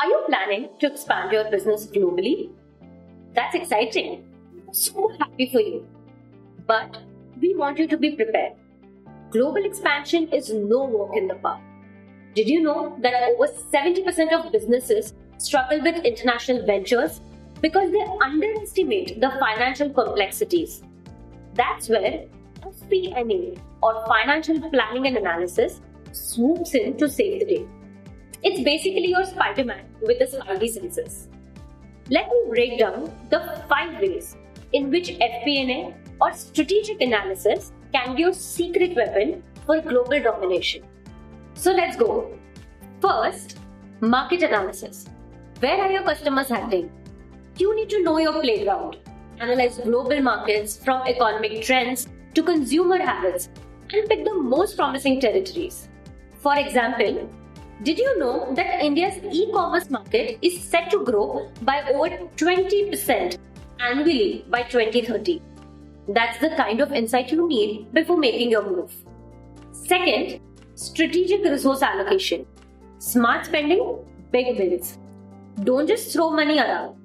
Are you planning to expand your business globally? That's exciting. So happy for you. But we want you to be prepared. Global expansion is no walk in the park. Did you know that over 70% of businesses struggle with international ventures because they underestimate the financial complexities? That's where FP&A or Financial Planning and Analysis swoops in to save the day. It's basically your Spider-Man with the spidey senses. Let me break down the 5 ways in which FP&A or strategic analysis can be your secret weapon for global domination. So let's go. First, market analysis. Where are your customers heading? You need to know your playground. Analyze global markets from economic trends to consumer habits and pick the most promising territories. For example, did you know that India's e-commerce market is set to grow by over 20% annually by 2030? That's the kind of insight you need before making your move. Second, strategic resource allocation. Smart spending, big wins. Don't just throw money around.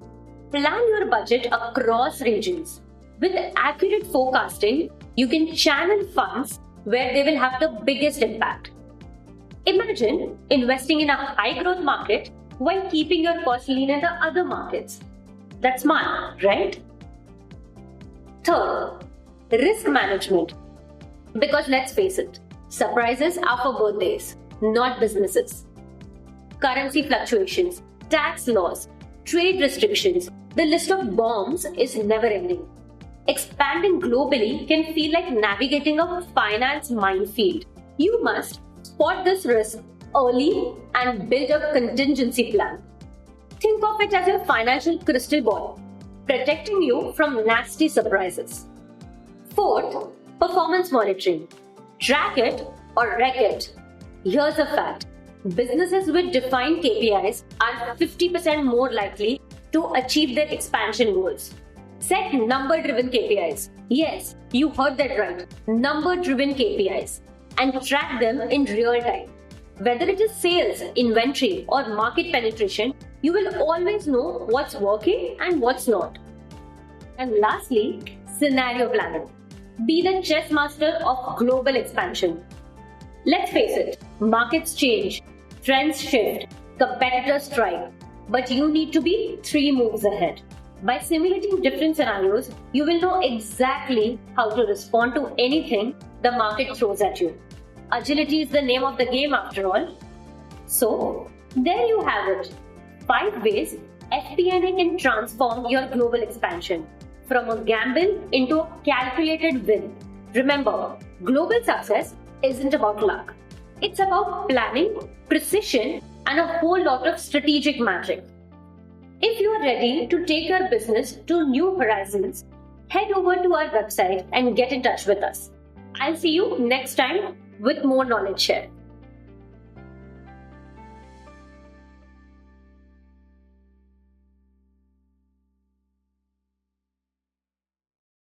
Plan your budget across regions. With accurate forecasting, you can channel funds where they will have the biggest impact. Imagine investing in a high-growth market while keeping your costs lean in the other markets. That's smart, right? Third, risk management. Because let's face it, surprises are for birthdays, not businesses. Currency fluctuations, tax laws, trade restrictions, the list of bombs is never ending. Expanding globally can feel like navigating a finance minefield. You must spot this risk early and build a contingency plan. Think of it as your financial crystal ball, protecting you from nasty surprises. Fourth, performance monitoring. Track it or wreck it. Here's a fact. Businesses with defined KPIs are 50% more likely to achieve their expansion goals. Set number-driven KPIs. Yes, you heard that right. Number-driven KPIs. And track them in real time. Whether it is sales, inventory, or market penetration, you will always know what's working and what's not. And lastly, scenario planning. Be the chess master of global expansion. Let's face it, markets change, trends shift, competitors strike, but you need to be 3 moves ahead. By simulating different scenarios, you will know exactly how to respond to anything the market throws at you. Agility is the name of the game after all. So, there you have it. 5 ways FP&A can transform your global expansion from a gamble into a calculated win. Remember, global success isn't about luck. It's about planning, precision, and a whole lot of strategic magic. If you are ready to take your business to new horizons, head over to our website and get in touch with us. I'll see you next time with more knowledge share.